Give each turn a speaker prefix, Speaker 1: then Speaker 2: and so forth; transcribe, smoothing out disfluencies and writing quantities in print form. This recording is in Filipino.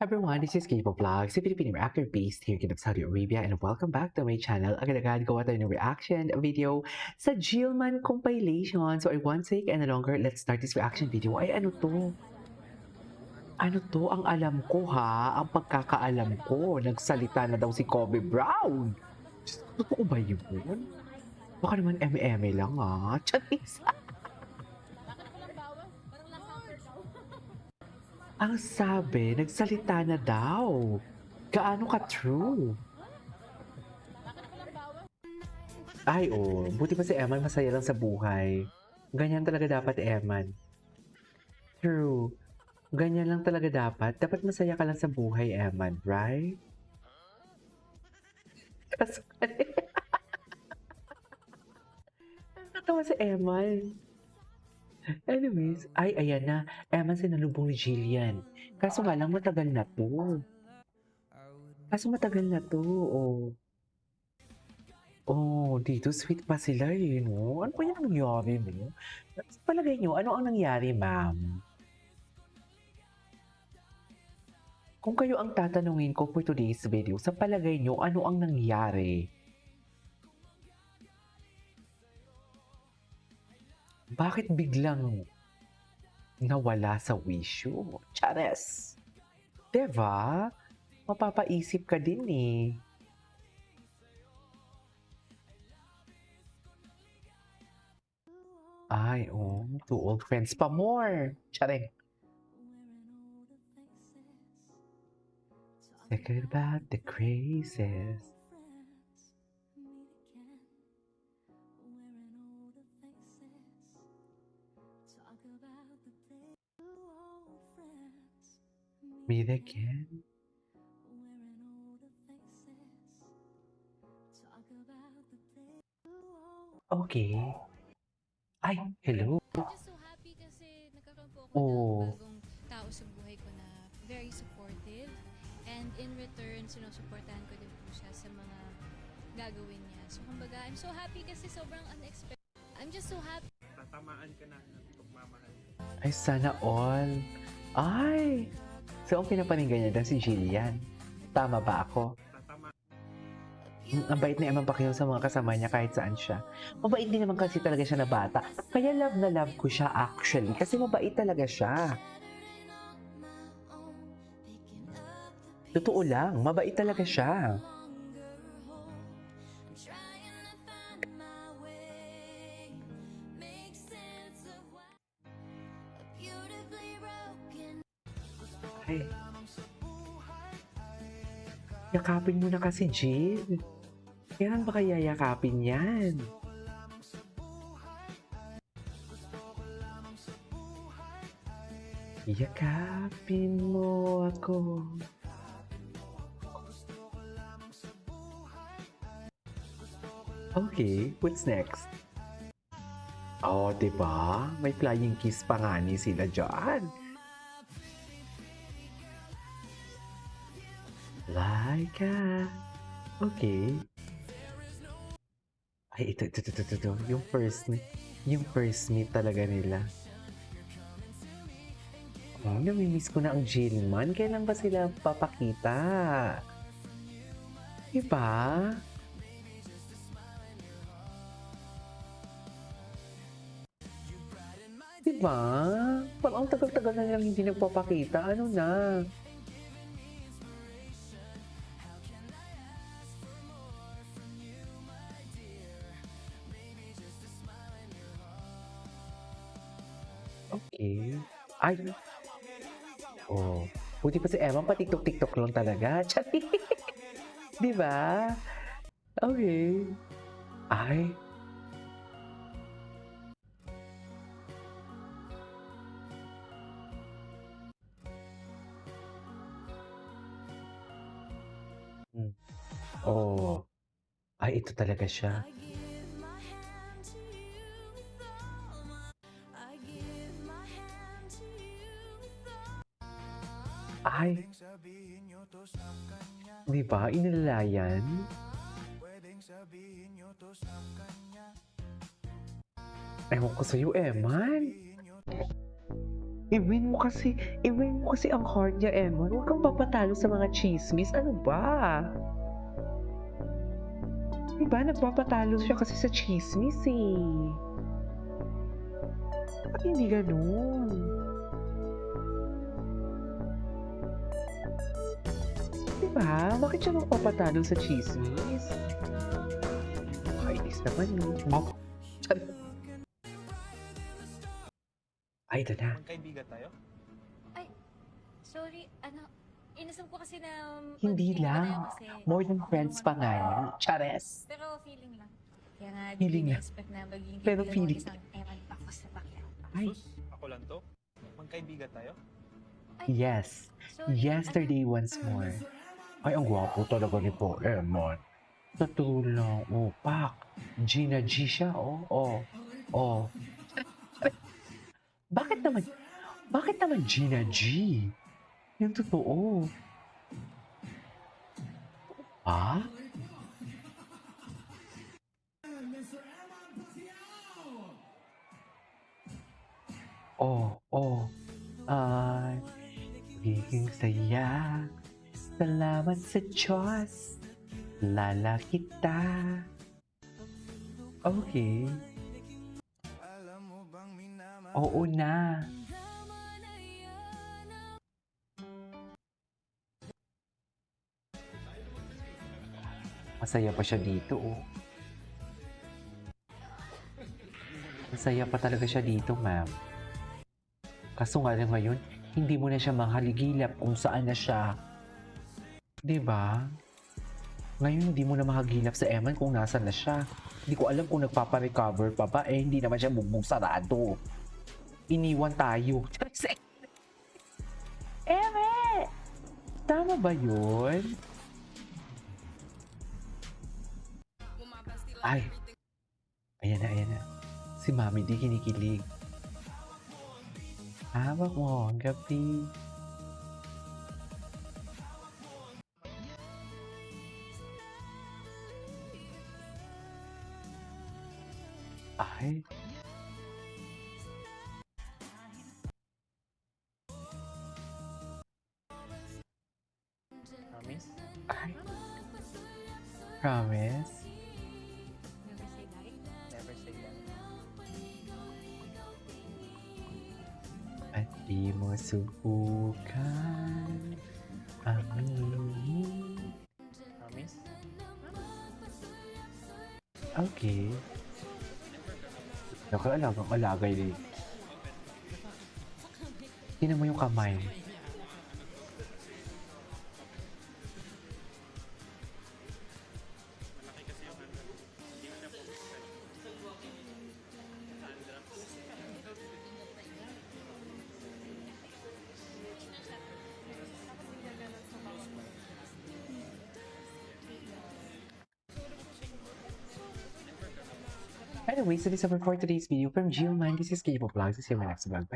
Speaker 1: Everyone, this is Kipo Vlogs, a Filipino reactor based here in Saudi Arabia, and welcome back to my channel. Agad-agad gawa tayo ng reaction video sa Jillman compilation. So I won't take any longer, let's start this reaction video. Ay, ano to? Ano to? Ang alam ko ha, ang pagkakaalam ko, nagsalita na daw si Kobe Brown. Diyos ko, totoo ba yun? Baka naman eme-eme lang ha. Charis. Ang sabi, nagsalita na daw. Gaano ka-true? Ay, oh. Buti pa si Eman masaya lang sa buhay. Ganyan talaga dapat, Eman. True. Ganyan lang talaga dapat. Dapat masaya ka lang sa buhay, Eman. Right? Kasi, nakatawa si Eman. Anyways, ay, ayan na. Eman sinalubong ni Jillian. Kaso nga lang, matagal na to. Oh. Oh, dito sweet pa sila eh, no? Ano pa yung nangyari, no? Sa palagay nyo, ano ang nangyari, ma'am? Kung kayo ang tatanungin ko for today's video, sa palagay nyo, ano ang nangyari? Bakit biglang nawala sa wisyo? Chares! Diba? Mapapaisip ka din eh. Ay, oh, two old friends pa more. Charing. Second about the crazes. Meet again. Okay. Ay, hello.
Speaker 2: I'm just so happy kasi nagkakaroon po ako
Speaker 1: Oh.
Speaker 2: ng bagong tao sa buhay ko na very supportive. And in return, sinusuportahan ko din po siya sa mga gagawin niya. So kumbaga, I'm so happy kasi sobrang unexpected. I'm just so happy.
Speaker 3: Tatamaan ka na ng pagmamahal.
Speaker 1: Ay, sana all. Ay! So, ang pinapaninggan niya daw si Jillian. Tama ba ako? Ang bait ni Emma Pacquiao sa mga kasama niya kahit saan siya. Mabait din naman kasi talaga siya na bata. Kaya love na love ko siya actually. Kasi mabait talaga siya. Totoo lang, mabait talaga siya. Ay. Yakapin mo na kasi, Jill. Kailan ba kaya yakapin yan? Yakapin mo ako. Okay, what's next? Oh, diba? May flying kiss pa nga ni sila dyan. Like okay. Ay, ito. Yung first meet talaga nila. Oh, namimiss ko na ang Jillman. Kailan ba sila papakita? Diba? Diba? Parang ang tagal-tagal na nilang hindi nagpapakita. Ano na? Okay. Ay. Oh. Buti pa si Emma, pa-tiktok-tiktok lang talaga. Chati. Di ba? Okay. Ay. Oh. Ay, ito talaga siya. Ay, di ba? Inilalayan? Ewan ko sa'yo, Eman. i-win mo kasi ang heart niya, Emma. Huwag kang papatalo sa mga chismis. Ano ba? Diba, nagpapatalo siya kasi sa chismis eh. Ba't hindi ganun? Diba? Bakit siya magpapatalo sa chismis? Kainis naman yun. Ay, ito na.
Speaker 3: Magkaibigan tayo?
Speaker 2: Sorry, inasam ko kasi na
Speaker 1: Hindi
Speaker 2: magkaibigan
Speaker 1: lang.
Speaker 2: tayo kasi
Speaker 1: More than friends pa nga yun. Chares.
Speaker 2: Pero feeling lang. Kaya nga,
Speaker 1: Feeling
Speaker 2: di
Speaker 1: lang.
Speaker 2: na-expect na maging
Speaker 1: Pero
Speaker 2: kaibigan mo
Speaker 1: feeling.
Speaker 2: isang ewan pa ako sa bakla.
Speaker 1: Ay.
Speaker 3: Sus, ako lang to? Magkaibigan tayo?
Speaker 1: Yes.
Speaker 2: Sorry,
Speaker 1: Yesterday once more. Ay, ang gwapo talaga ni Paul Emon. Sa tulong. Oh, pak. Gina G siya, oh. Oh. Oh. Bakit naman Gina G? Yung totoo. Ha? Oh. Ay, magiging saya. Salamat sa Diyos. Lala kita. Okay. Oo na. Masaya pa siya dito, oh. Masaya pa talaga siya dito, ma'am. Kaso nga lang ngayon, hindi mo na siya makaligilap kung saan na siya. 'Di ba? Ngayon, hindi mo na makagilap sa Eman kung nasan na siya. Hindi ko alam kung nagpapa-recover pa ba. Eh, hindi naman siya bugbog sarado. Iniwan tayo. Eme! Tama ba yun? Ay! Ayan na. Si Mami di kinikilig. Hawak mo ang gabi. Ay.
Speaker 3: Promise?
Speaker 1: Ay. Promise?
Speaker 2: Never say die.
Speaker 3: Never say that.
Speaker 1: At di mo subukan aminin.
Speaker 3: Promise?
Speaker 1: Okay. Nakalagang alagay din. Tingnan mo yung kamay. Anyway, so this is for today's video from Gilman. This is K-Pop Vlogs. See you in my next vlog. Bye.